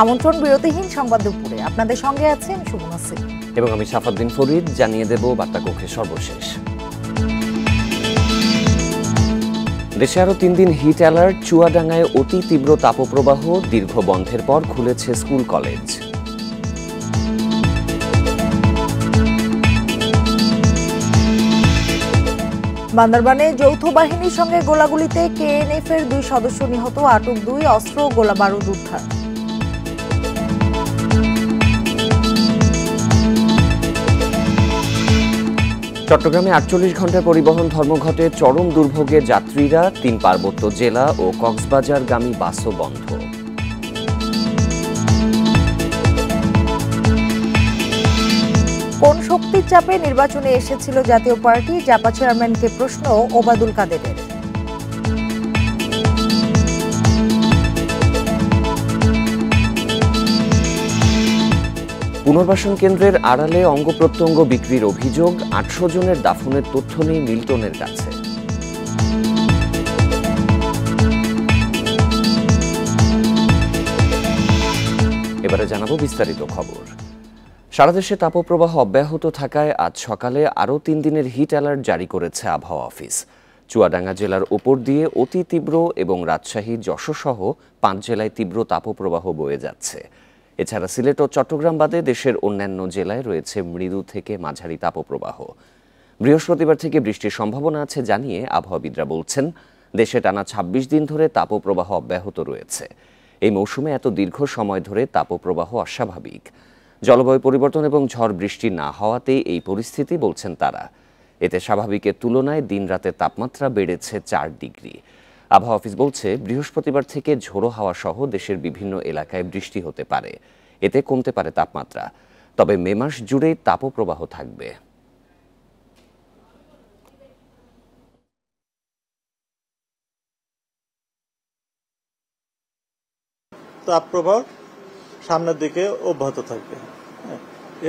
আমন্ত্রণ বিরতিহীন সংবাদ দুপুরে আপনাদের সঙ্গে আছে আমি সুমনা সিং এবং আমি সাফাদ্দিন ফরিদ। জানিয়ে দেব বার্তা কক্ষে সর্বশেষ। দেশে আরো 3 দিন হিট অ্যালার্ট। চুয়াডাঙ্গায় অতি তীব্র তাপপ্রবাহ, দীর্ঘ বন্ধের পর খুলেছে স্কুল কলেজ। বান্দরবানে যৌথ বাহিনীর সঙ্গে গোলাগুলিতে কেএনএফ এর 2 সদস্য নিহত, আটক 2, অস্ত্র ও গোলাবারুদ উদ্ধার। চট্টগ্রামে 48 ঘন্টার পরিবহন ধর্মঘটে চরম দুর্ভোগে যাত্রীরা। 3 পার্বত্য জেলা ও কক্সবাজারগামী বাসও বন্ধ। কোন শক্তির চাপে নির্বাচনে এসেছিল জাতীয় পার্টি, জাপা চেয়ারম্যানকে প্রশ্ন ওবায়দুল কাদেরের। পুনর্বাসন কেন্দ্রের আড়ালে অঙ্গ প্রত্যঙ্গ বিক্রির অভিযোগ। 800 জনের দাফনের তথ্য নেই মিল্টনের কাছে। এবারে জানাবো বিস্তারিত খবর। সারা দেশে তাপপ্রবাহ অব্যাহত থাকায় আজ সকালে আরও 3 দিনের হিট অ্যালার্ট জারি করেছে আবহাওয়া অফিস। চুয়াডাঙ্গা জেলার ওপর দিয়ে অতি তীব্র এবং রাজশাহী, যশোরসহ 5 জেলায় তীব্র তাপপ্রবাহ বয়ে যাচ্ছে। এছাড়া সিলেট ও চট্টগ্রাম বাদে দেশের অন্যান্য জেলায় রয়েছে মৃদু থেকে মাঝারি তাপপ্রবাহ। বৃহস্পতিবার থেকে বৃষ্টির সম্ভাবনা আছে জানিয়ে আবহাওয়াবিদরা বলছেন, দেশে টানা 26 দিন ধরে তাপপ্রবাহ অব্যাহত রয়েছে। এই মৌসুমে এত দীর্ঘ সময় ধরে তাপপ্রবাহ অস্বাভাবিক। জলবায়ু পরিবর্তন এবং ঝড় বৃষ্টি না হওয়াতেই এই পরিস্থিতি বলছেন তারা। এতে স্বাভাবিকের তুলনায় দিনরাতের তাপমাত্রা বেড়েছে 4 ডিগ্রি। আবহাওয়া অফিস বলছে, বৃহস্পতিবার থেকে ঝোড়ো হাওয়া সহ দেশের বিভিন্ন এলাকায় বৃষ্টি হতে পারে। এতে কমতে পারে তাপমাত্রা, তবে মে মাস জুড়েই তাপপ্রবাহ থাকবে। তাপপ্রবাহ সামনের দিকে অব্যাহত থাকবে।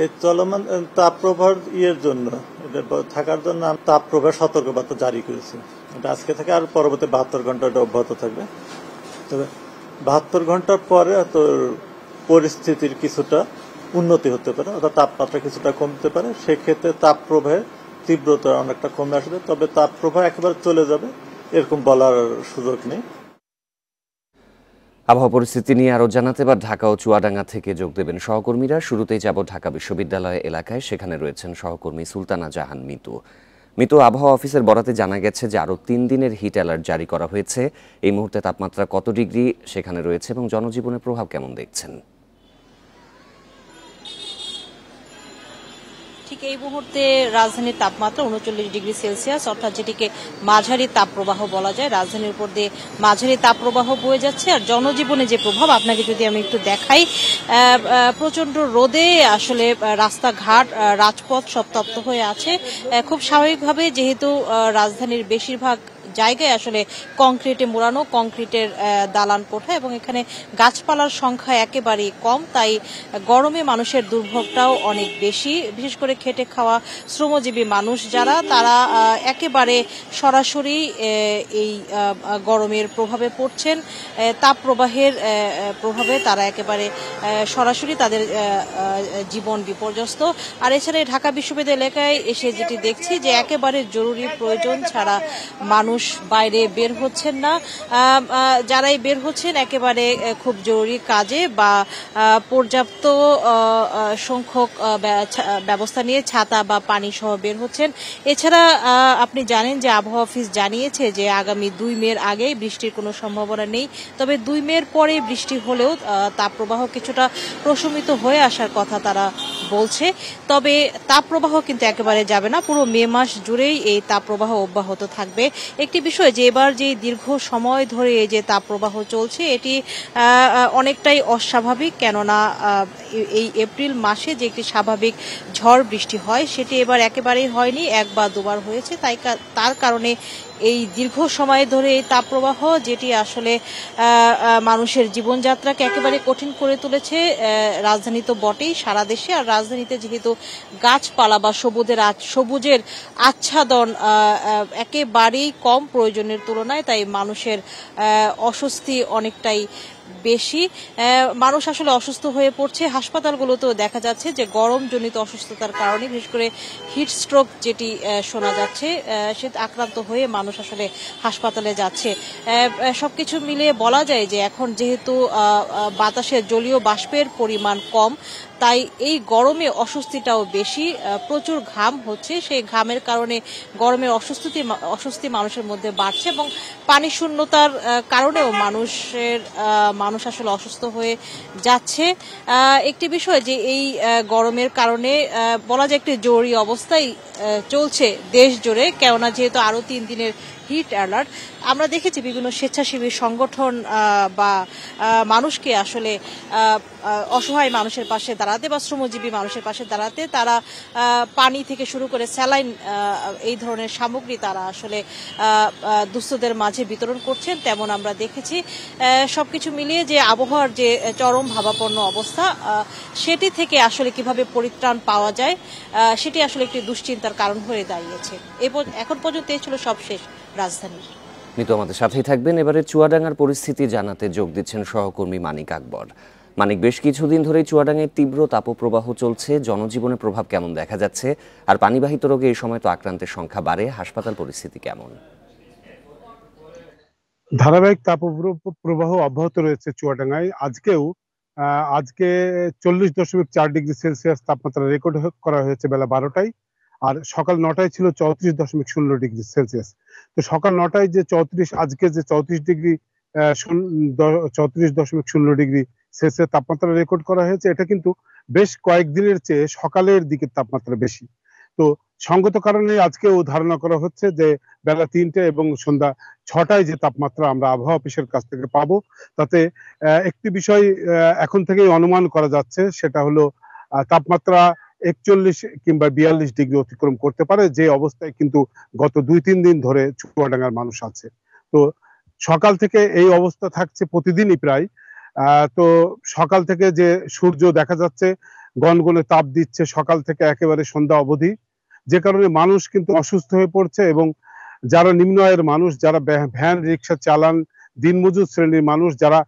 এই চলমান তাপপ্রবাহ জন্য থাকার জন্য তাপপ্রবাহ সতর্কবার্তা জারি করেছে। এটা আজকে থেকে আর পরবর্তী 72 ঘন্টা অব্যাহত থাকবে। তবে 72 ঘন্টার পরে পরিস্থিতির কিছুটা উন্নতি হতে পারে, অর্থাৎ তাপমাত্রা কিছুটা কমতে পারে। সেক্ষেত্রে তাপপ্রবাহের তীব্রতা অনেকটা কমে আসবে, তবে তাপপ্রবাহ একেবারে চলে যাবে এরকম বলার সুযোগ নেই। আবহাওয়া পরিস্থিতি নিয়ে আরও জানাতে এবার ঢাকা ও চুয়াডাঙ্গা থেকে যোগ দেবেন সহকর্মীরা। শুরুতেই যাব ঢাকা বিশ্ববিদ্যালয় এলাকায়, সেখানে রয়েছেন সহকর্মী সুলতানা জাহান মিতু। মিতু, আবহাওয়া অফিসের বরাতে জানা গেছে যে আরও 3 দিনের হিট অ্যালার্ট জারি করা হয়েছে। এই মুহূর্তে তাপমাত্রা কত ডিগ্রি সেখানে রয়েছে এবং জনজীবনের প্রভাব কেমন দেখছেন? ঠিক এই মুহূর্তে রাজধানীর তাপমাত্রা 39 ডিগ্রি সেলসিয়াস, অর্থাৎ যেটিকে মাঝারি তাপপ্রবাহ বলা যায়। রাজধানীর উপর দিয়ে মাঝারি তাপপ্রবাহ বয়ে যাচ্ছে। আর জনজীবনে যে প্রভাব আপনাকে যদি আমি একটু দেখাই, প্রচন্ড রোদে আসলে রাস্তাঘাট, রাজপথ সব তপ্ত হয়ে আছে। খুব স্বাভাবিকভাবে, যেহেতু রাজধানীর বেশিরভাগ জায়গায় আসলে কংক্রিটে মোড়ানো, কংক্রিটের দালান কোঠা এবং এখানে গাছপালার সংখ্যা একেবারেই কম, তাই গরমে মানুষের দুর্ভোগটাও অনেক বেশি। বিশেষ করে খেটে খাওয়া শ্রমজীবী মানুষ যারা, তারা একেবারে সরাসরি এই গরমের প্রভাবে পড়ছেন। তাপপ্রবাহের প্রভাবে তারা একেবারে সরাসরি তাদের জীবন বিপর্যস্ত। আর এছাড়া ঢাকা বিশ্ববিদ্যালয় এলাকায় এসে যেটি দেখছি যে একেবারে জরুরি প্রয়োজন ছাড়া মানুষ বাইরে বের হচ্ছেন না। যারাই বের হচ্ছেন একেবারে খুব জরুরি কাজে বা পর্যাপ্ত সংখ্যক ব্যবস্থা নিয়ে ছাতা বা পানি সহ বের হচ্ছেন। এছাড়া আপনি জানেন যে আবহাওয়া অফিস জানিয়েছে যে আগামী 2 মের আগে বৃষ্টির কোনো সম্ভাবনা নেই, তবে 2 মের পরে বৃষ্টি হলেও তাপপ্রবাহ কিছুটা প্রশমিত হয়ে আসার কথা তারা বলছে। তবে তাপপ্রবাহ কিন্তু একেবারে যাবে না, পুরো মে মাস জুড়েই এই তাপপ্রবাহ অব্যাহত থাকবে। একটি বিষয় যে এবার যে দীর্ঘ সময় ধরে এই যে তাপপ্রবাহ চলছে, এটি অনেকটাই অস্বাভাবিক। কেননা এই এপ্রিল মাসে যে একটি স্বাভাবিক ঝড় বৃষ্টি হয়, সেটি এবার একেবারেই হয়নি, 1 বা 2 বার হয়েছে। তার কারণে এই দীর্ঘ সময় ধরে এই তাপপ্রবাহ, যেটি আসলে মানুষের জীবনযাত্রাকে একেবারে কঠিন করে তুলেছে, রাজধানী তো বটেই, সারা দেশে। আর রাজধানীতে যেহেতু গাছপালা বা সবুজের আচ্ছাদন একেবারেই কম প্রয়োজনের তুলনায়, তাই মানুষের অস্বস্তি অনেকটাই বেশি। মানুষ আসলে অসুস্থ হয়ে পড়ছে। হাসপাতালগুলোতেও দেখা যাচ্ছে যে গরমজনিত অসুস্থতার কারণে বিশেষ করে হিট স্ট্রোক যেটি শোনা যাচ্ছে, সে আক্রান্ত হয়ে মানুষ আসলে হাসপাতালে যাচ্ছে। সবকিছু মিলিয়ে বলা যায় যে এখন যেহেতু বাতাসে জলীয় বাষ্পের পরিমাণ কম, তাই এই গরমে অস্বস্তিটাও বেশি। প্রচুর ঘাম হচ্ছে, সেই ঘামের কারণে গরমের অস্বস্তি মানুষের মধ্যে বাড়ছে এবং পানি শূন্যতার কারণেও মানুষ আসলে অসুস্থ হয়ে যাচ্ছে। একটি বিষয় যে এই গরমের কারণে বলা যায় একটি জরুরি অবস্থায় চলছে দেশ জুড়ে, কেননা যেহেতু আরো 3 দিনের হিট অ্যালার্ট। আমরা দেখেছি বিভিন্ন স্বেচ্ছাসেবী সংগঠন বা মানুষকে আসলে অসহায় মানুষের পাশে দাঁড়াতে বা শ্রমজীবী মানুষের পাশে দাঁড়াতে তারা পানি থেকে শুরু করে স্যালাইন এই ধরনের সামগ্রী তারা আসলে দুস্থদের মাঝে বিতরণ করছেন, তেমন আমরা দেখেছি। সবকিছু মিলিয়ে যে আবহাওয়ার যে চরম ভাবাপন্ন অবস্থা, সেটি থেকে আসলে কিভাবে পরিত্রাণ পাওয়া যায় সেটি আসলে একটি দুশ্চিন্তার কারণ হয়ে দাঁড়িয়েছে। এখন পর্যন্ত এই ছিল সবশেষ রাজধানী। মিতু আমাদের সাথেই থাকবেন। এবারে চুয়াডাঙ্গার পরিস্থিতি জানাতে যোগ দিচ্ছেন সহকর্মী মানিক আকবর। মানিক, বেশ কিছুদিন ধরেই চুয়াডাঙ্গায় তীব্র তাপপ্রবাহ চলছে, জনজীবনের প্রভাব কেমন দেখা যাচ্ছে? আর পানিবাহিত রোগে এই সময় তো আক্রান্তের সংখ্যা বাড়ে, হাসপাতাল পরিস্থিতি কেমন? ধারাবাহিক তাপপ্রবাহ অব্যাহত রয়েছে চুয়াডাঙ্গায়। আজকে 40.4 ডিগ্রি সেলসিয়াস তাপমাত্রা রেকর্ড করা হয়েছে বেলা 12টায়, আর সকাল 9টায় ছিল 34.0 ডিগ্রি সেলসিয়াস। তো সকাল 9টায় যে 34 ডিগ্রি 34.0 ডিগ্রি সেলসিয়াস তাপমাত্রা রেকর্ড করা হয়েছে, এটা কিন্তু বেশ কয়েকদিনের চেয়ে সকালের দিকের তাপমাত্রা বেশি। তো সঙ্গত কারণে আজকেও ধারণা করা হচ্ছে যে বেলা 3টে এবং সন্ধ্যা 6টায় যে তাপমাত্রা আমরা আবহাওয়া অফিসের কাছ থেকে পাবো, তাতে একটি বিষয় এখন থেকেই অনুমান করা যাচ্ছে, সেটা হলো তাপমাত্রা 41 কিংবা 42 ডিগ্রি অতিক্রম করতে পারে, যে অবস্থায় কিন্তু গত 2-3 দিন ধরে চুয়াডাঙ্গার মানুষ আছে। তো সকাল থেকে এই অবস্থা থাকছে প্রতিদিনই প্রায়। তো সকাল থেকে যে সূর্য দেখা যাচ্ছে গনগনে তাপ দিচ্ছে সকাল থেকে একেবারে সন্ধ্যা অবধি, যে কারণে মানুষ কিন্তু অসুস্থ হয়ে পড়ছে। এবং যারা নিম্ন আয়ের মানুষ, যারা ভ্যান রিক্সা চালান, দিনমজুর শ্রেণীর মানুষ, যারা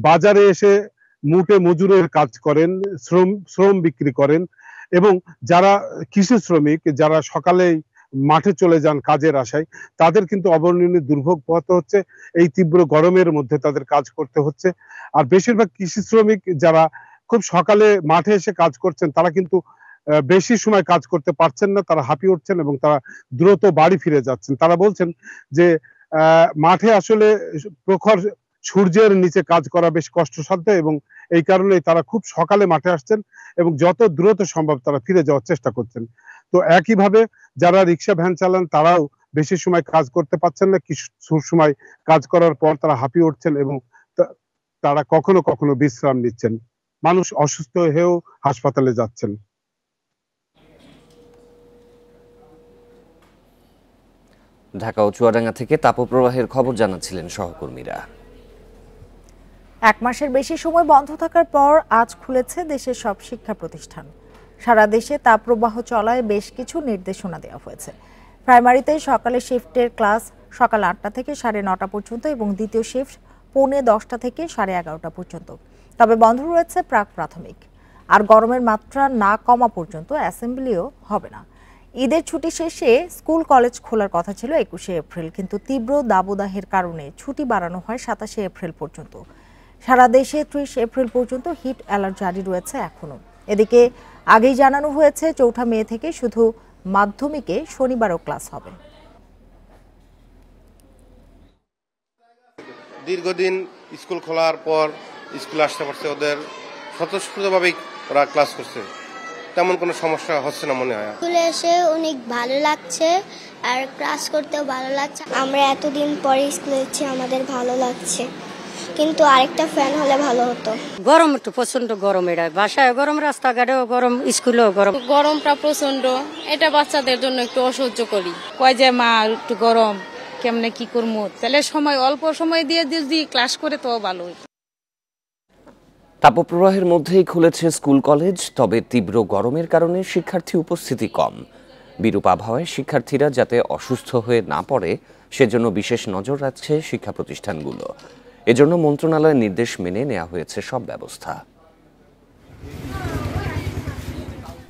বাজারে এসে মুটে মজুরের কাজ করেন, শ্রম বিক্রি করেন, এবং যারা কৃষি শ্রমিক, যারা সকালেই মাঠে চলে যান কাজের আশায়, তাদের কিন্তু অবর্ণনীয় দুর্ভোগ পোহাতে হচ্ছে। এই তীব্র গরমের মধ্যে তাদের কাজ করতে হচ্ছে। আর বেশিরভাগ কৃষি শ্রমিক যারা খুব সকালে মাঠে এসে কাজ করছেন, তারা কিন্তু বেশি সময় কাজ করতে পারছেন না, তারা হাঁপিয়ে উঠছেন এবং তারা দ্রুত বাড়ি ফিরে যাচ্ছেন। তারা বলছেন যে মাঠে আসলে প্রখর সূর্যের নিচে কাজ করা বেশ কষ্টসাধ্য, এবং এই কারণেই তারা খুব সকালে মাঠে আসছেন এবং যত দ্রুত সম্ভব তারা ফিরে যাওয়ার চেষ্টা করছেন। তো একইভাবে যারা রিক্সা ভ্যান চালান, তারাও বেশি সময় কাজ করতে পারছেন না, কিছু সময় কাজ করার পর তারা হাঁপিয়ে উঠছেন এবং তারা কখনো কখনো বিশ্রাম নিচ্ছেন। মানুষ অসুস্থ হয়েও হাসপাতালে যাচ্ছেন। ঢাকা ও চুয়াডাঙ্গা থেকে তাপপ্রবাহের খবর জানাচ্ছিলেন সহকর্মীরা। 1 মাসের বেশি সময় বন্ধ থাকার পর আজ খুলেছে দেশের সব শিক্ষা প্রতিষ্ঠান। সারা দেশে তাপপ্রবাহ চলায় বেশ কিছু নির্দেশনা দেওয়া হয়েছে। প্রাইমারিতে সকালে শিফটের ক্লাস সকাল 8টা থেকে 9:30 পর্যন্ত এবং দ্বিতীয় শিফট পৌনে 10টা থেকে 11:30 পর্যন্ত। তবে বন্ধ রয়েছে প্রাক প্রাথমিক। আর গরমের মাত্রা না কমা পর্যন্ত অ্যাসেম্বলিও হবে না। ঈদের ছুটি শেষে স্কুল কলেজ খোলার কথা ছিল 21শে এপ্রিল, কিন্তু তীব্র দাবদাহের কারণে ছুটি বাড়ানো হয় 27শে এপ্রিল পর্যন্ত। সারা দেশে 30 এপ্রিল পর্যন্ত হিট অ্যালার্ট জারি রয়েছে এখনো। এদিকে আগেই জানানো হয়েছে 4 মে থেকে শুধু মাধ্যমিকে শনিবারও ক্লাস হবে। দীর্ঘদিন স্কুল খোলার পর স্কুলে আসতে পারছে, ওদের স্বতঃস্ফূর্তভাবেই ওরা ক্লাস করছে, তেমন কোনো সমস্যা হচ্ছে না মনে হয়। স্কুলে এসে অনেক ভালো লাগছে আর ক্লাস করতেও ভালো লাগছে। আমরা এতদিন পরে স্কুলে এসেছি, আমাদের ভালো লাগছে, কিন্তু আরেকটা ফ্যান হলে ভালো হতো। গরম একটু প্রচন্ড গরম, এটা বাসায় গরম, রাস্তাঘাটেও গরম, স্কুলেও গরম। গরমটা প্রচন্ড, এটা বাচ্চাদের জন্য একটু অসহ্য করি। কয় যে মা একটু গরম, কেমনে কি করবো, তাহলে সময় অল্প সময় দিয়ে যদি ক্লাস করে তো ভালো। তাপপ্রবাহের মধ্যেই খুলেছে স্কুল কলেজ, তবে তীব্র গরমের কারণে শিক্ষার্থী উপস্থিতি কম। বিরূপ আবহাওয়ায় শিক্ষার্থীরা যাতে অসুস্থ হয়ে না পড়ে সেজন্য বিশেষ নজর রাখছে শিক্ষা প্রতিষ্ঠানগুলো। এজন্য মন্ত্রণালয়ের নির্দেশ মেনে নেওয়া হয়েছে সব ব্যবস্থা।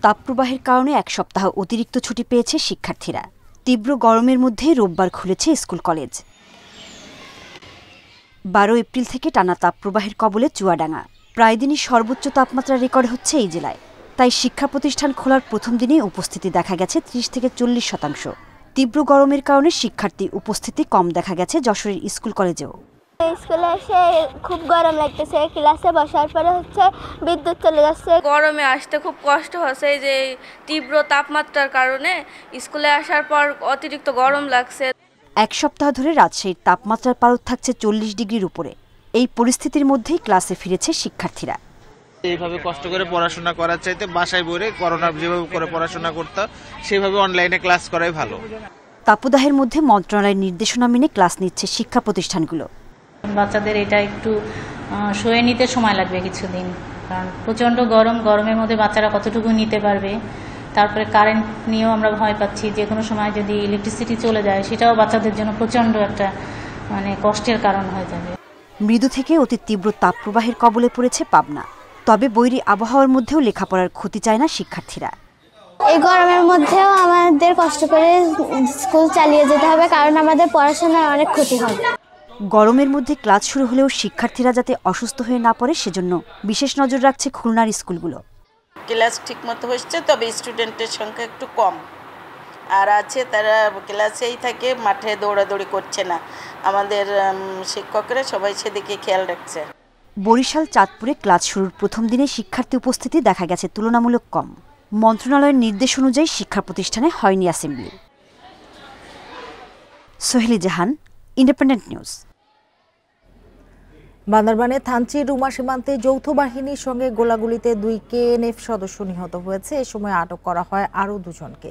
তাপপ্রবাহের কারণে এক সপ্তাহ অতিরিক্ত ছুটি পেয়েছে শিক্ষার্থীরা। তীব্র গরমের মধ্যে রোববার খুলেছে স্কুল কলেজ। 12 এপ্রিল থেকে টানা তাপপ্রবাহের কবলে চুয়াডাঙ্গা। প্রায় দিনই সর্বোচ্চ তাপমাত্রা রেকর্ড হচ্ছে এই জেলায়। তাই শিক্ষা প্রতিষ্ঠান খোলার প্রথম দিনেই উপস্থিতি দেখা গেছে 30 থেকে 40%। তীব্র গরমের কারণে শিক্ষার্থী উপস্থিতি কম দেখা গেছে যশোরের স্কুল কলেজেও। স্কুলে এসে খুব গরম লাগতেছে, ক্লাসে বসার পরে বিদ্যুৎ চলে যাচ্ছে। গরমে আসতে খুব কষ্ট হচ্ছে, এই যে তীব্র তাপমাত্রার কারণে স্কুলে আসার পর অতিরিক্ত গরম লাগছে। এক সপ্তাহ ধরে রাজশাহীর তাপমাত্রার পারদ থাকছে 40 ডিগ্রির উপরে। এই পরিস্থিতির মধ্যেই ক্লাসে ফিরেছে শিক্ষার্থীরা। এইভাবে কষ্ট করে পড়াশোনা করার চাইতে বাসায় বসে করোনা যেভাবে করে পড়াশোনা করতে সেভাবে অনলাইনে ক্লাস করাই ভালো। তাপদাহের মধ্যে মন্ত্রণালয়ের নির্দেশনা মেনে ক্লাস নিচ্ছে শিক্ষা প্রতিষ্ঠানগুলো। বাচ্চাদের এটা একটু সয়ে নিতে সময় লাগবে কিছুদিন, কারণ প্রচণ্ড গরমের মধ্যে বাচ্চারা কতটুকু নিতে পারবে। তারপরে কারেন্ট নিয়েও আমরা ভয় পাচ্ছি, যে কোনো সময় যদি ইলেকট্রিসিটি চলে যায় সেটাও বাচ্চাদের জন্য প্রচণ্ড একটা কষ্টের কারণ হয়ে যাবে। মৃদু থেকে অতি তীব্র তাপপ্রবাহের কবলে পড়েছে পাবনা। তবে বৈরী আবহাওয়ার মধ্যেও লেখাপড়ার ক্ষতি চায় না শিক্ষার্থীরা। এই গরমের মধ্যেও আমাদের কষ্ট করে স্কুল চালিয়ে যেতে হবে, কারণ আমাদের পড়াশোনার অনেক ক্ষতি হবে। গরমের মধ্যে ক্লাস শুরু হলেও শিক্ষার্থীরা যাতে অসুস্থ হয়ে না পড়ে সেজন্য বিশেষ নজর রাখছে খুলনার স্কুলগুলো। ক্লাস ঠিকমতো হচ্ছে, তবে স্টুডেন্টের সংখ্যা একটু কম আর আছে, তারা ক্লাসেই থাকে, মাঠে দৌড়াদৌড়ি করছে না। আমাদের শিক্ষকরা সবাই সেদিকে খেয়াল রাখছে। বরিশাল চাঁদপুরে ক্লাস শুরুর প্রথম দিনে শিক্ষার্থী উপস্থিতি দেখা গেছে তুলনামূলক কম। মন্ত্রণালয়ের নির্দেশ অনুযায়ী শিক্ষা প্রতিষ্ঠানে হয়নি অ্যাসেম্বলি। সোহেলি জাহান, ইন্ডিপেন্ডেন্ট নিউজ। বান্দরবানের থানচি রুমা সীমান্তে যৌথ বাহিনীর সঙ্গে গোলাগুলিতে 2 KNF সদস্য নিহত হয়েছে। এ সময় আটক করা হয় আরও 2 জনকে।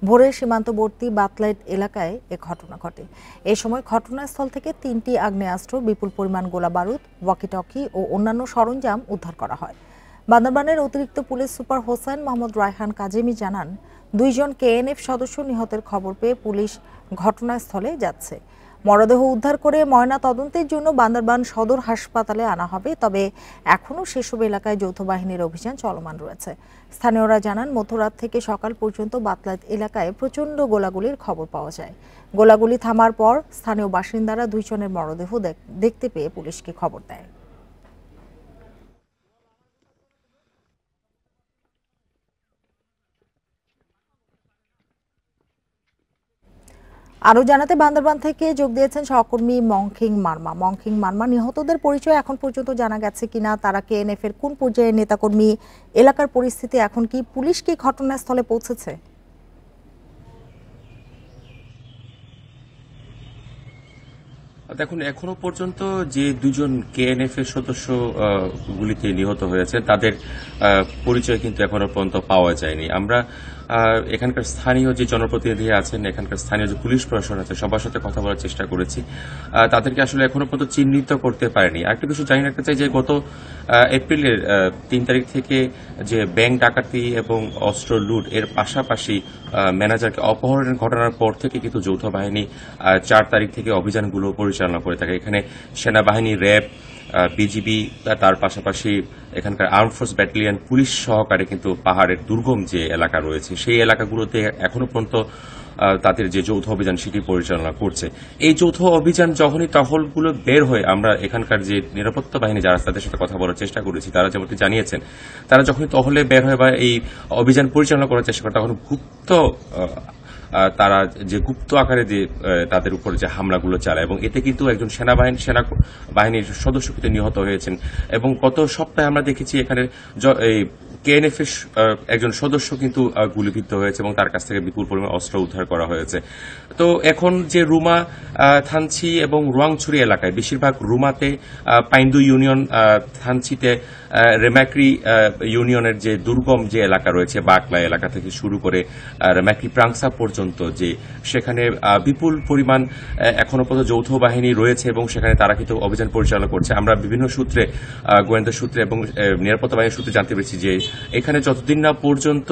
ভোরে সীমান্তবর্তী বাতলাইট এলাকায় এ ঘটনা ঘটে। এ সময় ঘটনাস্থল থেকে 3টি আগ্নেয়াস্ত্র, বিপুল পরিমাণ গোলা বারুদ, ওয়াকিটকি ও অন্যান্য সরঞ্জাম উদ্ধার করা হয়। বান্দরবানের অতিরিক্ত পুলিশ সুপার হোসেন মোহাম্মদ রায়হান কাজেমি জানান, 2 জন KNF সদস্য নিহতের খবর পেয়ে পুলিশ ঘটনাস্থলে যাচ্ছে। মরদেহ উদ্ধার করে ময়না তদন্তের জন্য বান্দরবান সদর হাসপাতালে আনা হবে। তবে এখনও সেসব এলাকায় যৌথ বাহিনীর অভিযান চলমান রয়েছে। স্থানীয়রা জানান, মধ্যরাত থেকে সকাল পর্যন্ত বাতলাইট এলাকায় প্রচণ্ড গোলাগুলির খবর পাওয়া যায়। গোলাগুলি থামার পর স্থানীয় বাসিন্দারা 2 জনের মরদেহ দেখতে পেয়ে পুলিশকে খবর দেয়। আরও জানাতে বান্দরবান থেকে যোগ দিয়েছেন সহকর্মী মংখিং মার্মা। মংখিং মার্মা, নিহতদের পরিচয় এখন পর্যন্ত জানা গেছে কিনা? তারা KNF এর কোন পর্যায়ের নেতাকর্মী? এলাকার পরিস্থিতি এখন কি? পুলিশ কি ঘটনাস্থলে পৌঁছেছে? দেখুন, এখনো পর্যন্ত যে 2 জন KNF এর সদস্য গুলিতে নিহত হয়েছে তাদের পরিচয় কিন্তু এখনো পর্যন্ত পাওয়া যায়নি। আমরা এখানকার স্থানীয় যে জনপ্রতিনিধি আছেন, এখানকার স্থানীয় যে পুলিশ প্রশাসন আছে, সবার সাথে কথা বলার চেষ্টা করেছি। তাদেরকে আসলে এখনো পর্যন্ত চিহ্নিত করতে পারেনি। আরেকটা কিছু জানিয়ে রাখতে চাই যে গত এপ্রিলের 3 তারিখ থেকে যে ব্যাংক ডাকাতি এবং অস্ত্র লুট এর পাশাপাশি ম্যানেজারকে অপহরণের ঘটনার পর থেকে কিন্তু যৌথ বাহিনী 4 তারিখ থেকে অভিযানগুলো পরিচালনা করে থাকে। এখানে সেনাবাহিনী, র্যাব, বিজিবি, তার পাশাপাশি এখানকার আর্ম ফোর্স ব্যাটালিয়ন, পুলিশ সহকারে কিন্তু পাহাড়ের দুর্গম যে এলাকা রয়েছে সেই এলাকাগুলোতে এখনো পর্যন্ত তাদের যে যৌথ অভিযান সেটি পরিচালনা করছে। এই যৌথ অভিযান যখনই টহলগুলো বের হয়, আমরা এখানকার যে নিরাপত্তা বাহিনী যারা তাদের সাথে কথা বলার চেষ্টা করেছি, তারা যেমনটি জানিয়েছেন, তারা যখনই টহলে বের হয় বা এই অভিযান পরিচালনা করার চেষ্টা করে, তখন তারা যে গুপ্ত আকারে যে তাদের উপর যে হামলাগুলো চালায় এবং এতে কিন্তু একজন সেনাবাহিনীর সদস্য কিন্তু নিহত হয়েছেন। এবং গত সপ্তাহে আমরা দেখেছি এখানে KNF এর একজন সদস্য কিন্তু গুলিবিদ্ধ হয়েছে এবং তার কাছ থেকে বিপুল পরিমাণ অস্ত্র উদ্ধার করা হয়েছে। তো এখন যে রুমা, থানচি এবং রোয়াংছড়ি এলাকায়, বেশিরভাগ রুমাতে পাইন্দু ইউনিয়ন, থানচিতে রেমাক্রি ইউনিয়নের যে দুর্গম যে এলাকা রয়েছে, বাকলা এলাকা থেকে শুরু করে রেমাক্রি প্রাংসা পর্যন্ত, যে সেখানে বিপুল পরিমাণ এখনো পর্যন্ত যৌথ বাহিনী রয়েছে এবং সেখানে তারা কিন্তু অভিযান পরিচালনা করছে। আমরা বিভিন্ন সূত্রে, গোয়েন্দা সূত্রে এবং নিরাপত্তা বাহিনীর সূত্রে জানতে পেরেছি যে এখানে যতদিন না পর্যন্ত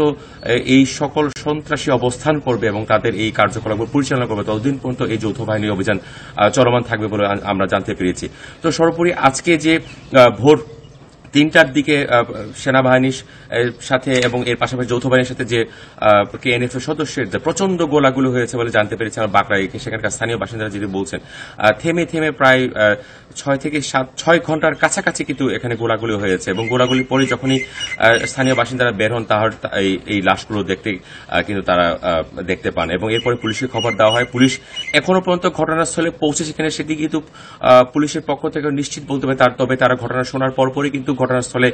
এই সকল সন্ত্রাসী অবস্থান করবে এবং তাদের এই কার্যকলাপ পরিচালনা করবে ততদিন পর্যন্ত এই যৌথ বাহিনী অভিযান চলমান থাকবে বলে আমরা জানতে পেরেছি। তো সর্বোপরি আজকে যে ভোর 3টার দিকে সেনাবাহিনীর সাথে এবং এর পাশাপাশি যৌথ বাহিনীর সাথে যে কেএনএফ এর সদস্যের যে প্রচন্ড গোলাগুলো হয়েছে বলে জানতে পেরেছি আমার বাঁকড়ায়, সেখানকার স্থানীয় বাসিন্দারা যেটি বলছেন, থেমে থেমে প্রায় 6 ঘন্টার কাছাকাছি কিন্তু এখানে গোলাগুলি হয়েছে এবং গোলাগুলির পরে যখনই স্থানীয় বাসিন্দারা বের হন তাহলে এই লাশগুলো কিন্তু তারা দেখতে পান এবং এরপরে পুলিশকে খবর দেওয়া হয়। পুলিশ এখনো পর্যন্ত ঘটনাস্থলে পৌঁছেছে কিনা সেটি কিন্তু পুলিশের পক্ষ থেকে নিশ্চিত বলতে হবে, তবে তারা ঘটনা শোনার পরপরই কিন্তু ঘটনাস্থলে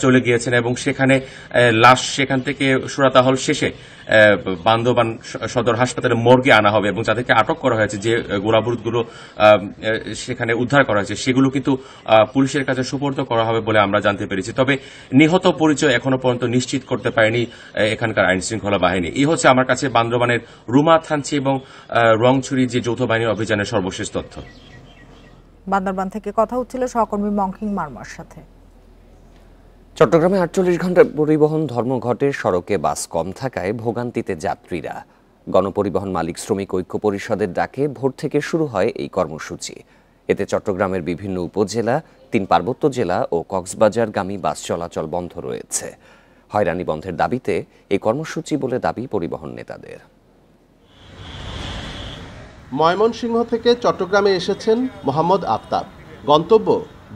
চলে গিয়েছেন এবং সেখানে লাশ সেখান থেকে সুরাতাহল শেষে বান্দরবান সদর হাসপাতালে মর্গে আনা হবে এবং যাদেরকে আটক করা হয়েছে, যে গোলাবারুদগুলো সেখানে উদ্ধার করা হয়েছে, সেগুলো কিন্তু পুলিশের কাছে সুপর্দ করা হবে বলে আমরা জানতে পেরেছি। তবে নিহত পরিচয় এখনো পর্যন্ত নিশ্চিত করতে পারেনি এখানকার আইন শৃঙ্খলা বাহিনী। এই হচ্ছে আমার কাছে বান্দরবানের রুমা, থানচি এবং রংছড়ি যে যৌথ বাহিনীর অভিযানের সর্বশেষ তথ্য। বান্দরবান থেকে কথা হচ্ছিল সহকর্মী মংখিং মারমার সাথে। চট্টগ্রামে 48 ঘন্টা পরিবহন ধর্মঘটে সড়কে বাস কম থাকায় ভোগান্তিতে যাত্রীরা। গণপরিবহন মালিক শ্রমিক ঐক্য পরিষদের ডাকে ভোর থেকে শুরু হয় এই কর্মসূচি। এতে চট্টগ্রামের বিভিন্ন উপজেলা, 3 পার্বত্য জেলা ও কক্সবাজারগামী বাস চলাচল বন্ধ রয়েছে। হয়রানি বন্ধের দাবিতে এই কর্মসূচি বলে দাবি পরিবহন নেতাদের। ময়মনসিংহ থেকে চট্টগ্রামে এসেছেন মোহাম্মদ আফতাব, গন্তব্য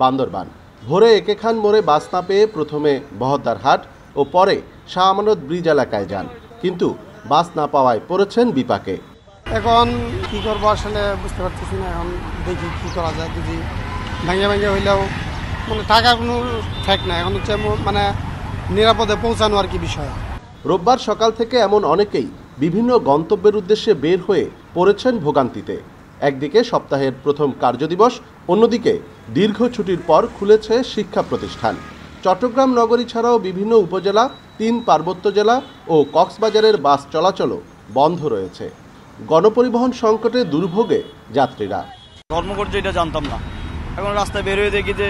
বান্দরবান। ভোরে একেখান মোড়ে বাস না পেয়ে প্রথমে বহদ্দারহাট ও পরে শাহ আমানত ব্রিজ এলাকায় যান, কিন্তু বাস না পাওয়ায় পড়েছেন বিপাকে। এখন কি করবো আসলে বুঝতে পারতেছি না, এখন দেখি কি করা যায়। যদি ভাঙে ভাঙে হইলেও মানে টাকা কোনো ঠেক নাই, এখন হচ্ছে মানে নিরাপদে পৌঁছানো আর কি বিষয়। রোববার সকাল থেকে এমন অনেকেই বিভিন্ন গন্তব্যের উদ্দেশ্যে বের হয়ে পড়েছেন ভোগান্তিতে। একদিকে সপ্তাহের প্রথম কার্যদিবস, অন্যদিকে দীর্ঘ ছুটির পর খুলেছে শিক্ষা প্রতিষ্ঠান। চট্টগ্রাম নগরী ছাড়াও বিভিন্ন উপজেলা, 3 পার্বত্য জেলা ও কক্সবাজারের বাস চলাচলও বন্ধ রয়েছে। গণপরিবহন সংকটে দুর্ভোগে যাত্রীরা। ধর্মঘট যেটা জানতাম না, এখন রাস্তায় বের হয়ে দেখি যে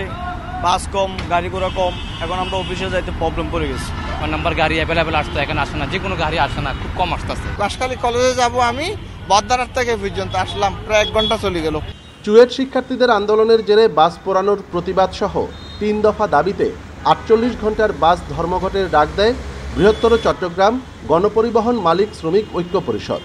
বাস কম, গাড়ি ঘোড়া কম, এখন আমরা অফিসে যাইতে প্রবলেম পড়ে গেছি। নাম্বার গাড়ি অ্যাভেলেবেল আসতো, এখন আসে না, যে কোনো গাড়ি আসে না, খুব কম আসতেছে। বাঁশখালী কলেজে যাব আমি, বদ্দারহাট থেকে পর্যন্ত আসলাম, প্রায় 1 ঘন্টা চলে গেল। চুয়েট শিক্ষার্থীদের আন্দোলনের জেরে বাস পোড়ানোর প্রতিবাদ সহ 3 দফা দাবিতে 48 ঘন্টার বাস ধর্মঘটের ডাক দেয় বৃহত্তর চট্টগ্রাম গণপরিবহন মালিক শ্রমিক ঐক্য পরিষদ।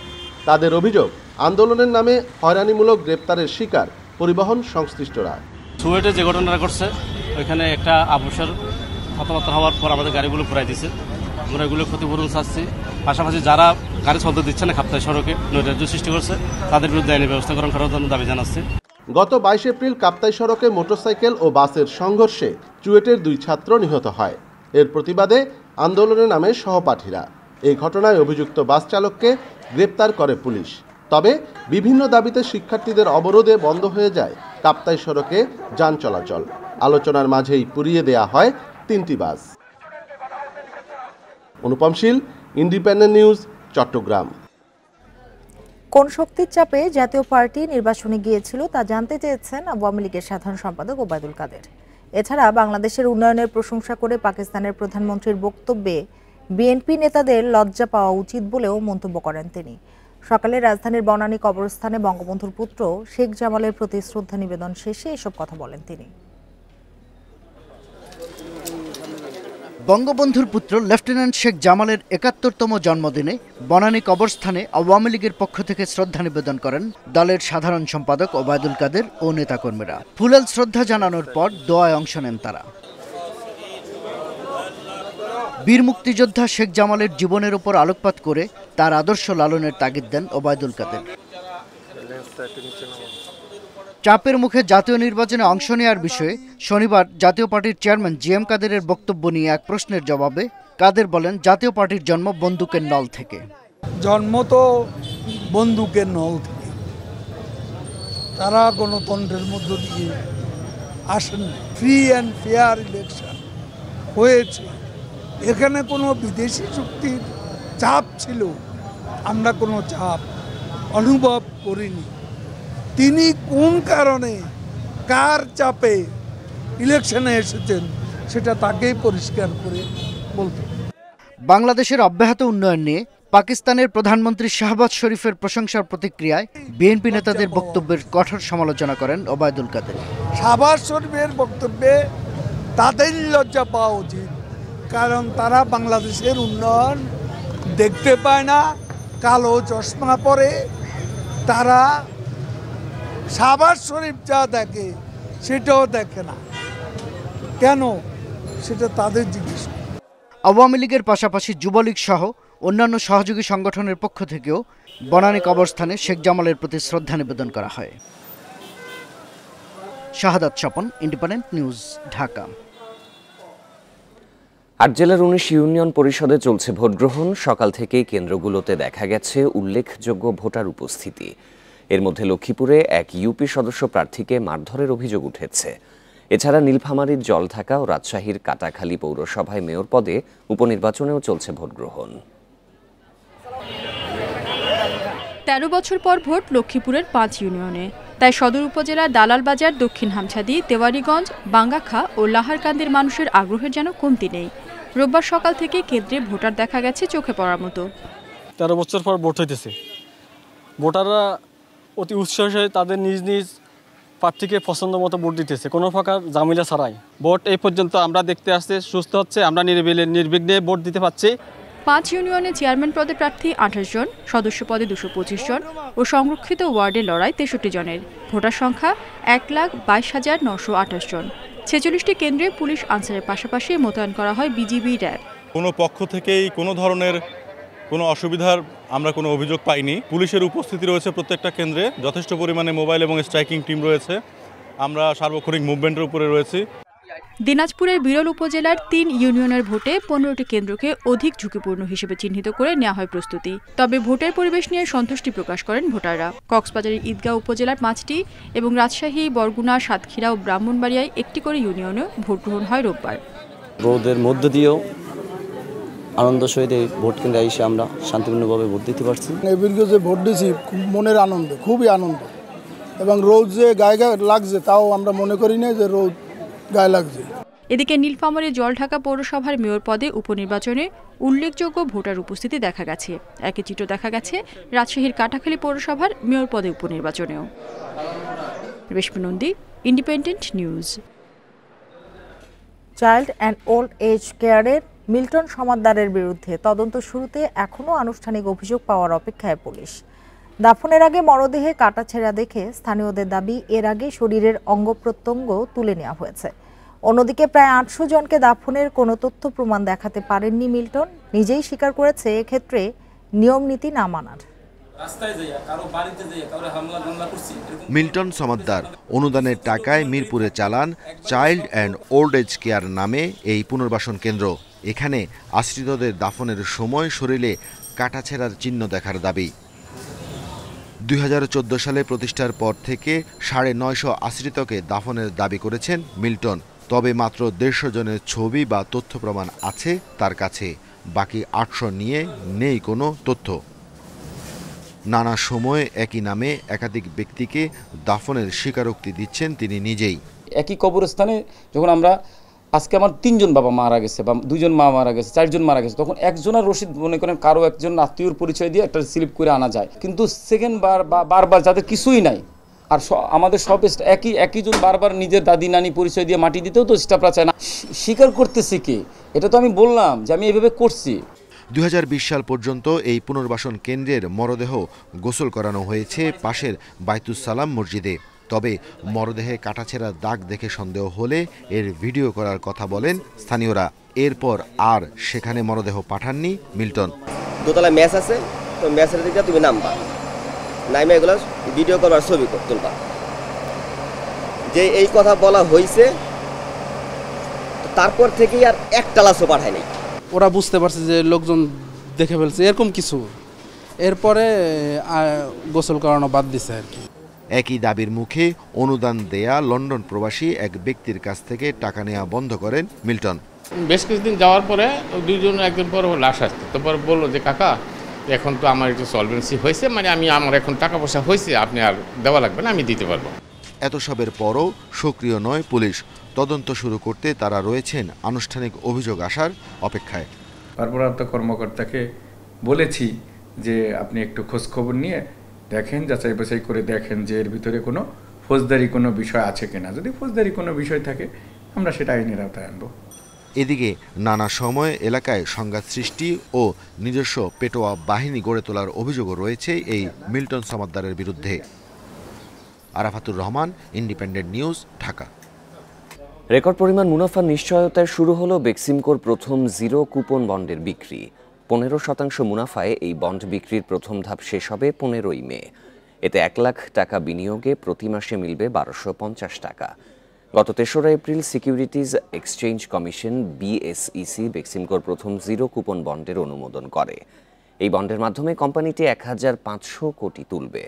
তাদের অভিযোগ, আন্দোলনের নামে হয়রানিমূলক গ্রেপ্তারের শিকার পরিবহন সংশ্লিষ্টরা। চুয়েটে যে ঘটনাটা করছে, ওইখানে একটা আবশ্যক কথাবার্তা হওয়ার পর আমাদের গাড়িগুলো ঘুরাই দিচ্ছে, আমরা এগুলো ক্ষতিপূরণ চাচ্ছি। পাশাপাশি যারা গাড়ি চলতে দিচ্ছে না, খাপ্তাই সড়কে নৈরাজ্য সৃষ্টি করছে, তাদের বিরুদ্ধে আইনি ব্যবস্থা গ্রহণ করার জন্য দাবি জানাচ্ছি। গত 22 এপ্রিল কাপ্তাই সড়কে মোটরসাইকেল ও বাসের সংঘর্ষে চুয়েটের 2 ছাত্র নিহত হয়। এর প্রতিবাদে আন্দোলনের নামে সহপাঠীরা। এই ঘটনায় অভিযুক্ত বাস চালককে গ্রেপ্তার করে পুলিশ। তবে বিভিন্ন দাবিতে শিক্ষার্থীদের অবরোধে বন্ধ হয়ে যায় কাপ্তাই সড়কে যান চলাচল। আলোচনার মাঝেই পুড়িয়ে দেয়া হয় 3টি বাস। অনুপম শীল, ইন্ডিপেন্ডেন্ট নিউজ, চট্টগ্রাম। কোন শক্তির চাপে জাতীয় পার্টি নির্বাচনে গিয়েছিল তা জানতে চেয়েছেন আওয়ামী লীগের সাধারণ সম্পাদক ওবায়দুল কাদের। এছাড়া বাংলাদেশের উন্নয়নের প্রশংসা করে পাকিস্তানের প্রধানমন্ত্রীর বক্তব্যে বিএনপি নেতাদের লজ্জা পাওয়া উচিত বলেও মন্তব্য করেন তিনি। সকালে রাজধানীর বনানী কবরস্থানে বঙ্গবন্ধুর পুত্র শেখ জামালের প্রতি শ্রদ্ধা নিবেদন শেষে এসব কথা বলেন তিনি। বঙ্গবন্ধুর পুত্র লেফটেন্যান্ট শেখ জামালের ৭১তম জন্মদিনে বনানী কবরস্থানে আওয়ামী লীগের পক্ষ থেকে শ্রদ্ধা নিবেদন করেন দলের সাধারণ সম্পাদক ওবায়দুল কাদের ও নেতাকর্মীরা। ফুলেল শ্রদ্ধা জানানোর পর দোয়ায় অংশ নেন তারা। বীর মুক্তিযোদ্ধা শেখ জামালের জীবনের উপর আলোকপাত করে তার আদর্শ লালনের তাগিদ দেন ওবায়দুল কাদের। চাপের মুখে জাতীয় নির্বাচনে অংশ নেওয়ার বিষয়ে শনিবার জাতীয় পার্টির চেয়ারম্যান জিএম কাদেরের বক্তব্য নিয়ে এক প্রশ্নের জবাবে কাদের বলেন, জাতীয় পার্টির জন্ম বন্দুকের নল থেকে। জন্ম তো বন্দুকের নল থেকে, তারা গণতন্ত্রের মধ্য দিয়ে আসেন। ফ্রি অ্যান্ড ফেয়ার ইলেকশন হয়েছে, এখানে কোনো বিদেশি শক্তির চাপ ছিল, আমরা কোনো চাপ অনুভব করিনি। তিনি কোন কারণে, কার চাপে ইলেকশনে এসেছেন সেটা তাকেই পরিষ্কার করে বলতো। বাংলাদেশের অব্যাহত উন্নয়ন নিয়ে পাকিস্তানের প্রধানমন্ত্রী শাহবাজ শরীফের প্রশংসার প্রতিক্রিয়ায় বিএনপি নেতাদের বক্তব্যের কঠোর সমালোচনা করেন ওবায়দুল কাদের। শাহবাজ শরীফের বক্তব্যে তাদের লজ্জা পাওয়া উচিত, কারণ তারা বাংলাদেশের উন্নয়ন দেখতে পায় না, কালো চশমা পরে। তারা শাহবাজ শরীফ যা দেখে সেটাও দেখে না, কেন সেটা তাদের জিজ্ঞেস। আওয়ামী লীগের পাশাপাশি যুবলীগ সহ অন্যান্য সহযোগী সংগঠনের পক্ষ থেকেও বনানী কবরস্থানে শেখ জামালের প্রতি শ্রদ্ধা নিবেদন করা হয়। শাহাদাত স্বপন, ইন্ডিপেন্ডেন্ট নিউজ, ঢাকা। ৮ জেলার ১৯ ইউনিয়ন পরিষদে চলছে ভোটগ্রহণ। সকাল থেকেই কেন্দ্রগুলোতে দেখা গেছে উল্লেখযোগ্য ভোটার উপস্থিতি। এর মধ্যে লক্ষ্মীপুরে এক ইউপি সদস্য প্রার্থীকে মারধরের অভিযোগ উঠেছে। এছাড়া নীলফামারীর জলঢাকা ও রাজশাহীর কাটাখালী পৌরসভায় মেয়র পদে উপনির্বাচনেও চলছে ভোটগ্রহণ। ১৩ বছর পর ভোট লক্ষ্মীপুরের ৫ ইউনিয়নে। তাই সদর উপজেলার দালালবাজার, দক্ষিণ হামছাদি, তেওয়ারীগঞ্জ, বাঙ্গাখা ও লাহারকান্দির মানুষের আগ্রহের যেন কমতি নেই। রোববার সকাল থেকে কেন্দ্রে ভোটার দেখা গেছে চোখে পড়ার মতো। ১৩ বছর পর ভোট হইতেছে, ভোটাররা অতি উৎসাহে তাদের নিজ নিজ প্রার্থীকে পছন্দ মতো ভোট দিতেছে, কোনো প্রকার ঝামেলা ছাড়াই। ভোট এই পর্যন্ত আমরা দেখতে আসছে সুস্থ হচ্ছে, আমরা নির্বিঘ্নে ভোট দিতে পারছি। ৫ ইউনিয়নে চেয়ারম্যান পদে প্রার্থী ২৮ জন, সদস্য পদে ২২৫ জন ও সংরক্ষিত ওয়ার্ডে লড়াই ৬৩ জনের। ভোটার সংখ্যা ১,২২,৯২৮ জন। ৪৬টি কেন্দ্রে পুলিশ আনসারের পাশাপাশি মোতায়েন করা হয় বিজিবি, র্যাব। কোনো পক্ষ থেকেই কোনো ধরনের কোনো অসুবিধার আমরা কোনো অভিযোগ পাইনি। পুলিশের উপস্থিতি রয়েছে প্রত্যেকটা কেন্দ্রে, যথেষ্ট পরিমাণে মোবাইল এবং স্ট্রাইকিং টিম রয়েছে। আমরা সার্বক্ষণিক মুভমেন্টের উপরে রয়েছি। দিনাজপুরের বিরল উপজেলার ৩ ইউনিয়নের ভোটে ১৫টি কেন্দ্রকে অধিক ঝুঁকিপূর্ণ হিসেবে চিহ্নিত করে নেওয়া হয় প্রস্তুতি। তবে ভোটের পরিবেশ নিয়ে সন্তুষ্টি প্রকাশ করেন ভোটাররা। কক্সবাজারের ঈদগাঁও উপজেলার ৫টি এবং রাজশাহী, বরগুনা, সাতক্ষীরা ও ব্রাহ্মণবাড়িয়ায় একটি করে ইউনিয়নে ভোট গ্রহণ হয় রোববার। রোদের মধ্য দিয়েও আনন্দ সহিত এই ভোট কেন্দ্রে এসে আমরা শান্তিপূর্ণভাবে ভোট দিতে পারছি। এবিলকে যে ভোট দিয়েছি মনের আনন্দ, খুবই আনন্দ, এবং রোদ যে গায়ে গায়ে লাগছে তাও আমরা মনে করি না যে রোদ গায়ে লাগছে। এদিকে নীলফামারী জলঢাকা পৌরসভার মেয়র পদে উপনির্বাচনে উল্লেখযোগ্য ভোটার উপস্থিতি দেখা গেছে। একই চিত্র দেখা গেছে রাজশাহীর কাটাখালী পৌরসভার মেয়র পদে উপনির্বাচনেও। Reshmi Nandi, independent news. Child and old age কেয়ারের মিল্টন সমাদ্দারের বিরুদ্ধে তদন্ত শুরুতে এখনও আনুষ্ঠানিক অভিযোগ পাওয়ার অপেক্ষায় পুলিশ। দাফনের আগে মরদেহে কাটাছেঁড়া দেখে স্থানীয়দের দাবি, এর আগে শরীরের অঙ্গ প্রত্যঙ্গ তুলে নেওয়া হয়েছে। অন্যদিকে প্রায় ৮০০ জনকে দাফনের কোনো তথ্য প্রমাণ দেখাতে পারেননি মিল্টন। নিজেই স্বীকার করেছে এক্ষেত্রে নিয়ম নীতি না মানার। মিল্টন সমাদ্দার অনুদানের টাকায় মিরপুরে চালান child and old age care নামে এই পুনর্বাসন কেন্দ্র। এখানে আশ্রিতদের দাফনের সময় শরীরে কাটাছেঁড়ার চিহ্ন দেখার দাবি। ২০১৪ সালে প্রতিষ্ঠার পর থেকে ৯৫০ আশ্রিতকে দাফনের দাবি করেছেন মিল্টন। তবে মাত্র ১৫০ জনের ছবি বা তথ্য প্রমাণ আছে তার কাছে, বাকি ৮০০ নিয়ে নেই কোনো তথ্য। নানা সময়ে একই নামে একাধিক ব্যক্তিকে দাফনের স্বীকারোক্তি দিচ্ছেন তিনি নিজেই। একই কবরস্থানে যখন আমরা আজকে আমার ৩ জন বাবা মারা গেছে বা ২ জন মা মারা গেছে, ৪ জন মারা গেছে, তখন একজনের রসিদ মনে করেন কারো একজন আত্মীয়র পরিচয় দিয়ে একটা স্লিপ করে আনা যায়, কিন্তু সেকেন্ড বার বা বারবার যাদের কিছুই নাই আর আমাদের সব একই জন বারবার নিজের দাদি নানি পরিচয় দিয়ে মাটি দিতেও তো স্টাফরা চায় না। স্বীকার করতেছে কি? এটা তো আমি বললাম যে আমি এভাবে করছি। ২০২০ সাল পর্যন্ত এই পুনর্বাসন কেন্দ্রের মরদেহ গোসল করানো হয়েছে পাশের বাইতুস সালাম মসজিদে। তবে মরদেহে কাটাছেঁড়ার দাগ দেখে সন্দেহ হলে এর ভিডিও করার কথা বলেন স্থানীয়রা। এরপর আর সেখানে মরদেহ পাঠাননি মিল্টন। দোতলায় ম্যাচ আছে, তো ম্যাচের দিকে তুমি নামবা, নাইমে এগুলো ভিডিও করবার ছবি তুলবা। যে এই কথা বলা হয়েছে তারপর থেকেই আর একটা লাশও পাঠায়নি। ওরা বুঝতে পারছে যে লোকজন দেখে ফেলছে এরকম কিছু, এরপরে গোসল করানো বাদ দিছে আর কি। একই দাবির মুখে অনুদান দেয়া লন্ডন প্রবাসী এক ব্যক্তির কাছ থেকে টাকা নেওয়া বন্ধ করেন মিল্টন। বেশ কিছুদিন যাওয়ার পরে একদিন পরে লাশ আসতো, তারপর বললো যে কাকা এখন তো আমার একটু সলভেন্সি হয়েছে, মানে আমার এখন টাকা পয়সা হয়েছে, আপনি আর দেওয়া লাগবে না, আমি দিতে পারবো। এত সবের পরও সক্রিয় নয় পুলিশ। তদন্ত শুরু করতে তারা রয়েছেন আনুষ্ঠানিক অভিযোগ আসার অপেক্ষায়। ভারপ্রাপ্ত কর্মকর্তাকে বলেছি যে আপনি একটু খোঁজখবর নিয়ে দেখেন, যাচাই বাছাই করে দেখেন যে এর ভিতরে কোনো ফৌজদারি কোনো বিষয় আছে কিনা। যদি ফৌজদারি কোনো বিষয় থাকে আমরা সেটা আইনের আওতায় আনবো। এদিকে নানা সময়ে এলাকায় সংঘাত সৃষ্টি ও নিজস্ব পেটোয়া বাহিনী গড়ে তোলার অভিযোগও রয়েছে এই মিল্টন সমাদ্দারের বিরুদ্ধে। Arafatur Rahman, independent news, Dhaka. Record পরিমাণ মুনাফার নিশ্চয়তায় শুরু হলো বেক্সিমকোর প্রথম জিরো কুপন বন্ডের বিক্রি। 15% মুনাফায় এই বন্ড বিক্রির প্রথম ধাপ শেষ হবে 15ই মে। এতে 1 লাখ টাকা বিনিয়োগে প্রতি মাসে মিলবে 1250 টাকা। গত 3রা April securities exchange commission BSEC বেক্সিমকোর প্রথম জিরো কুপন বন্ডের অনুমোদন করে। এই বন্ডের মাধ্যমে কোম্পানিটি 1500 কোটি তুলবে,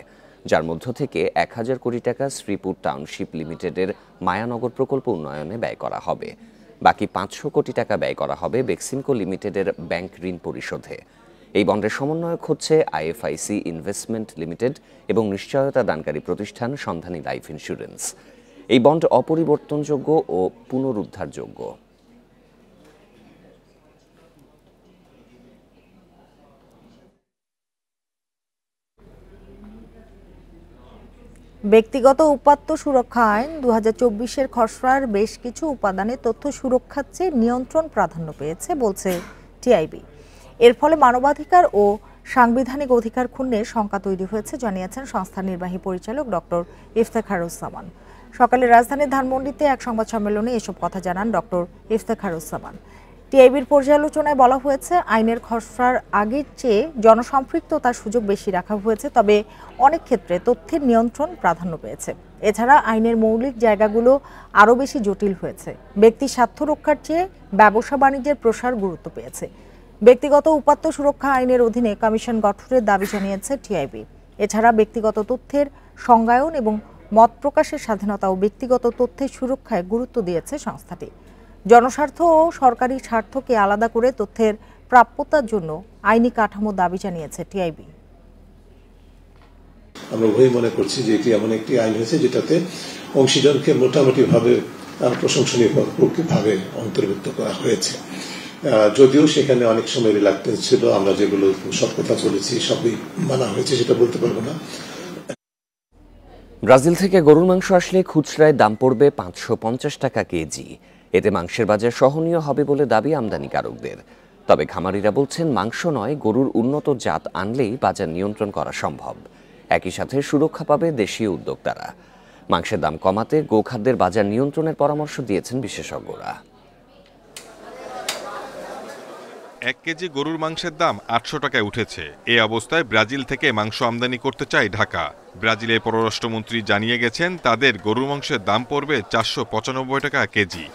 যার মধ্য থেকে 1000 কোটি টাকা শ্রীপুর টাউনশিপ লিমিটেডের মায়ানগর প্রকল্প উন্নয়নে ব্যয় করা হবে। বাকি 500 কোটি টাকা ব্যয় করা হবে বেক্সিমকো লিমিটেডের ব্যাংক ঋণ পরিশোধে। এই বন্ডের সমন্বয়ক হচ্ছে IFIC ইনভেস্টমেন্ট লিমিটেড এবং নিশ্চয়তা দানকারী প্রতিষ্ঠান সন্ধানী লাইফ ইন্স্যুরেন্স। এই বন্ড অপরিবর্তনযোগ্য ও পুনরুদ্ধারযোগ্য। ব্যক্তিগত উপাত্ত সুরক্ষা আইন 2024-এর খসড়ার বেশ কিছু উপাদানে তথ্য সুরক্ষার চেয়ে নিয়ন্ত্রণ প্রাধান্য পেয়েছে বলছে টিআইবি। এর ফলে মানবাধিকার ও সাংবিধানিক অধিকার ক্ষুণ্ণের শঙ্কা তৈরি হয়েছে জানিয়েছেন সংস্থার নির্বাহী পরিচালক ডক্টর ইফতেখারুজ্জামান। সকালে রাজধানীর ধানমন্ডিতে এক সংবাদ সম্মেলনে এসব কথা জানান ডক্টর ইফতেখারুজ্জামান। টিআইবির পর্যালোচনায় বলা হয়েছে, আইনের খসড়ার আগের চেয়ে জনসম্পৃক্ততার সুযোগ বেশি রাখা হয়েছে, তবে অনেক ক্ষেত্রে তথ্যের নিয়ন্ত্রণ প্রাধান্য পেয়েছে। এছাড়া আইনের মৌলিক জায়গাগুলো আরও বেশি জটিল হয়েছে। ব্যক্তি স্বার্থ রক্ষার চেয়ে ব্যবসা বাণিজ্যের প্রসার গুরুত্ব পেয়েছে। ব্যক্তিগত উপাত্ত সুরক্ষা আইনের অধীনে কমিশন গঠনের দাবি জানিয়েছে টিআইবি। এছাড়া ব্যক্তিগত তথ্যের সংজ্ঞায়ন এবং মত প্রকাশের স্বাধীনতা ও ব্যক্তিগত তথ্যের সুরক্ষায় গুরুত্ব দিয়েছে সংস্থাটি। জনস্বার্থ ও সরকারি স্বার্থকে আলাদা করে তথ্যের প্রাপ্যতার জন্য আইনি কাঠামো দাবি জানিয়েছে টিআইবি। আমরা উভয়ই মনে করছি যে এটি এমন একটি আইন হয়েছে যেটাতে অংশীজনকে মোটামুটিভাবে প্রশংসনীয় ভাবে অন্তর্ভুক্ত করা হয়েছে, যদিও সেখানে অনেক সময় রিলাক্টেন্স ছিল। আমরা যেগুলো সব কথা বলেছি সবই মানা হয়েছে সেটা বলতে পারবো না। ব্রাজিল থেকে গরুর মাংস আসলে খুচরায় দাম পড়বে 550 টাকা কেজি। এতে মাংসের বাজার সহনীয় হবে বলে দাবি আমদানিকারকদের। তবে খামারিরা বলছেন, মাংস নয়, গরুর উন্নত জাত আনলেই বাজার নিয়ন্ত্রণ করা সম্ভব। একই সাথে সুরক্ষা পাবে দেশীয় উদ্যোক্তারা। মাংসের দাম কমাতে গোখাদ্যের বাজার নিয়ন্ত্রণের পরামর্শ দিয়েছেন বিশেষজ্ঞরা। 1 কেজি গরুর মাংসের দাম 800 টাকায় উঠেছে। এই অবস্থায় ব্রাজিল থেকে মাংস আমদানি করতে চায় ঢাকা। ব্রাজিলের পররাষ্ট্রমন্ত্রী জানিয়ে গেছেন, তাদের গরুর মাংসের দাম পড়বে 495 টাকা কেজি।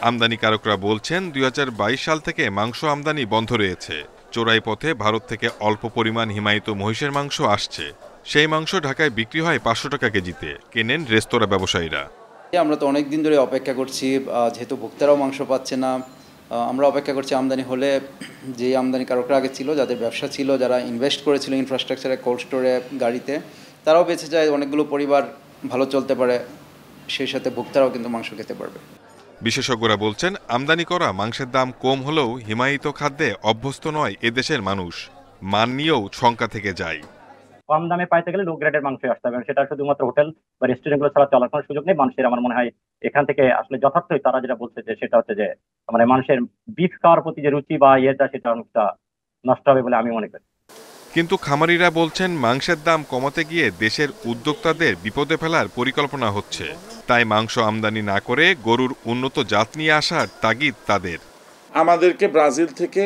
আমদানিকারকরা বলছেন, 2022 সাল থেকে মাংস আমদানি বন্ধ রয়েছে। চোরাই পথে ভারত থেকে অল্প পরিমাণ হিমায়িত মহিষের মাংস আসছে। সেই মাংস ঢাকায় বিক্রি হয় 500 টাকা কেজিতে। কেনেন রেস্তোরাঁ ব্যবসায়ীরা। আমরা তো অনেক দিন ধরে অপেক্ষা করছি, যেহেতু ভোক্তারাও মাংস পাচ্ছে না। আমরা অপেক্ষা করছি আমদানি হলে। যে আমদানিকারকরা আগে ছিল, যাদের ব্যবসা ছিল, যারা ইনভেস্ট করেছিল ইনফ্রাস্ট্রাকচারে, কোল্ড স্টোরে, গাড়িতে, তারাও বেঁচে যায়, অনেকগুলো পরিবার ভালো চলতে পারে, সেই সাথে ভোক্তারাও কিন্তু মাংস খেতে পারবে। বিশেষজ্ঞরা বলছেন, আমদানি করা মাংসের দাম কম হলেও হিমায়িত খাদ্যে অভ্যস্ত নয় এদেশের মানুষ। মান নিয়েও শঙ্কা থেকে যায়। কম দামে পাইতে গেলে লো গ্রেডের মাংস আসতে হবে, সেটা শুধুমাত্র হোটেল বা রেস্টুরেন্টগুলো ছাড়া চলার কোনো সুযোগ নেই। মানুষের আমার মনে হয় এখান থেকে আসলে যথার্থই তারা যেটা বলছে, যে সেটা হচ্ছে যে মানে মানুষের বিফ খাওয়ার প্রতি যে রুচি বা ইয়েটা, সেটা অনেকটা নষ্ট হবে বলে আমি মনে করি। কিন্তু খামারিরা বলছেন, মাংসের দাম কমাতে গিয়ে দেশের উদ্যোক্তাদের বিপদে ফেলার পরিকল্পনা হচ্ছে। তাই মাংস আমদানি না করে গরুর উন্নত জাত নিয়ে আসার তাগিদ তাদের। আমাদেরকে ব্রাজিল থেকে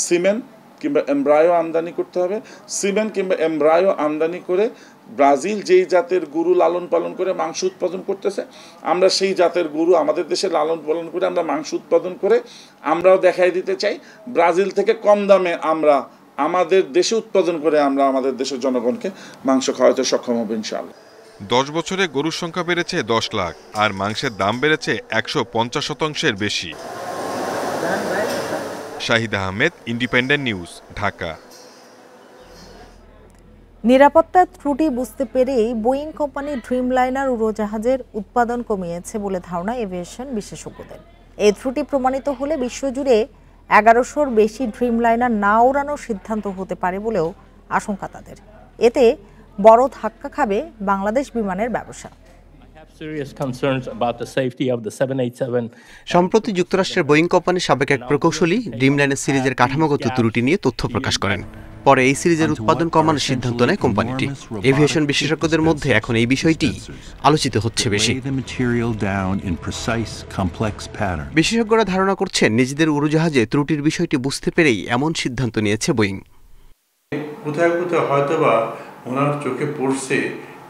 সিমেন্ট কিংবা এমব্রায়ো আমদানি করতে হবে। সিমেন্ট কিংবা এমব্রায়ো আমদানি করে ব্রাজিল যেই জাতের গরু লালন পালন করে মাংস উৎপাদন করতেছে, আমরা সেই জাতের গরু আমাদের দেশে লালন পালন করে আমরা মাংস উৎপাদন করে আমরাও দেখাই দিতে চাই, ব্রাজিল থেকে কম দামে আমরা আমাদের দেশে উৎপাদন করে আমরা আমাদের দেশের জনগণকে মাংস খাওয়াতে সক্ষম হব ইনশাআল্লাহ। 10 বছরে গরুর সংখ্যা বেড়েছে 10 লাখ, আর মাংসের দাম বেড়েছে 150% বেশি। Shahid Ahmed, independent news, Dhaka. নিরাপত্তার ত্রুটি বুঝতে পেরেই বোয়িং কোম্পানি ড্রিমলাইনার উড়োজাহাজের উৎপাদন কমিয়েছে বলে ধারণা এভিয়েশন বিশেষজ্ঞদের। এই ত্রুটি প্রমাণিত হলে বিশ্বজুড়ে 1100-র বেশি ড্রিমলাইনার না ওড়ানোর সিদ্ধান্ত হতে পারে বলেও আশঙ্কা তাদের। এতে বড় ধাক্কা খাবে বাংলাদেশ বিমানের ব্যবসা। সম্প্রতি যুক্তরাষ্ট্রের বোয়িং কোম্পানির সাবেক এক প্রকৌশলী ড্রিমলাইনার সিরিজের কাঠামোগত ত্রুটি নিয়ে তথ্য প্রকাশ করেন। পরে এই সিরিজের উৎপাদন কমানোর সিদ্ধান্ত নেয় কোম্পানিটি। এভিয়েশন বিশেষজ্ঞদের মধ্যে এখন এই বিষয়টি আলোচিত হচ্ছে বেশি। বিশেষজ্ঞরা ধারণা করছেন নিজেদের উড়োজাহাজে ত্রুটির বিষয়টি বুঝতে পেরেই এমন সিদ্ধান্ত নিয়েছে বোয়িং। কোথায় কোথায় হয়তোবা ওনার চোখে পড়ছে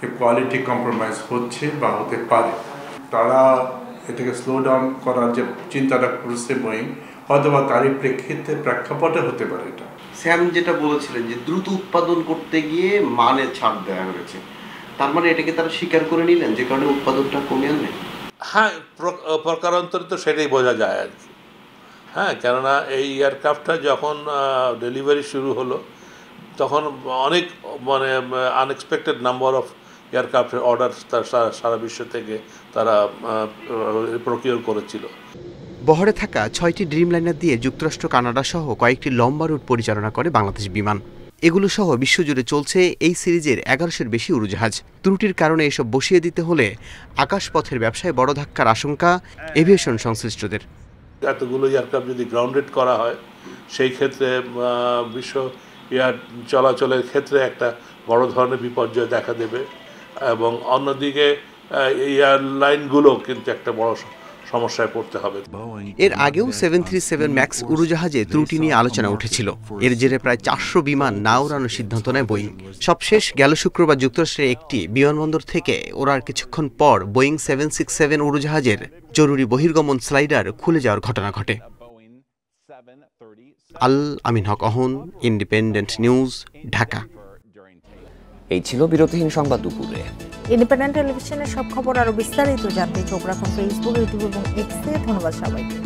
যে কোয়ালিটি কম্প্রোমাইজ হচ্ছে বা হতে পারে, তারা এটাকে স্লো ডাউন করার যে চিন্তাটা করছে বোয়িং, হয়তোবা তারই প্রেক্ষাপটে হতে পারে। এটা স্যাম যেটা বলেছিলেন যে দ্রুত উৎপাদন করতে গিয়ে মানে ছাড় দেওয়া হয়েছে, তার মানে এটাকে তারা স্বীকার করে নিলেন যে কারণে উৎপাদনটা কমে আনলেন। হ্যাঁ, প্রকারান্তরে তো সেটাই বোঝা যায় আর কি। হ্যাঁ, কেননা এই এয়ারক্রাফটটা যখন ডেলিভারি শুরু হলো তখন অনেক মানে আনএক্সপেক্টেড নাম্বার অফ এয়ারক্রাফটের অর্ডার সারা বিশ্ব থেকে তারা প্রকিউর করেছিল। বহরে থাকা 6টি ড্রিমলাইনার দিয়ে যুক্তরাষ্ট্র, কানাডা সহ কয়েকটি লম্বা রুট পরিচালনা করে বাংলাদেশ বিমান। এগুলো সহ বিশ্বজুড়ে চলছে এই সিরিজের 1100-এর বেশি উড়োজাহাজ। ত্রুটির কারণে এসব বসিয়ে দিতে হলে আকাশপথের ব্যবসায় বড় ধাক্কার আশঙ্কা এভিয়েশন সংশ্লিষ্টদের। এতগুলো এয়ারক্রাফট যদি গ্রাউন্ডেড করা হয়, সেই ক্ষেত্রে বিশ্ব এয়ার চলাচলের ক্ষেত্রে একটা বড় ধরনের বিপর্যয় দেখা দেবে এবং অন্যদিকে এয়ারলাইনগুলো কিন্তু একটা বড় সমস্যায় পড়তে হবে। এর আগেও 737 ম্যাক্স উড়োজাহাজে ত্রুটি নিয়ে আলোচনা উঠেছিল। এর জেরে প্রায় 400 বিমান না ওড়ানোর সিদ্ধান্ত নেয় বোয়িং। সবশেষ গেল শুক্রবার যুক্তরাষ্ট্রের একটি বিমানবন্দর থেকে ওড়ার কিছুক্ষণ পর বোয়িং 767 উড়োজাহাজের জরুরি বহির্গমন স্লাইডার খুলে যাওয়ার ঘটনা ঘটে। আল আমিন হক অহন, ইন্ডিপেন্ডেন্ট নিউজ, ঢাকা। এই ছিল বিরতিহীন সংবাদ দুপুরে। ইন্ডিপেন্ডেন্ট টেলিভিশনের সব খবর আরো বিস্তারিত জানতে চোখ রাখুন ফেসবুক, ইউটিউব এবং এক্সে। ধন্যবাদ সবাইকে।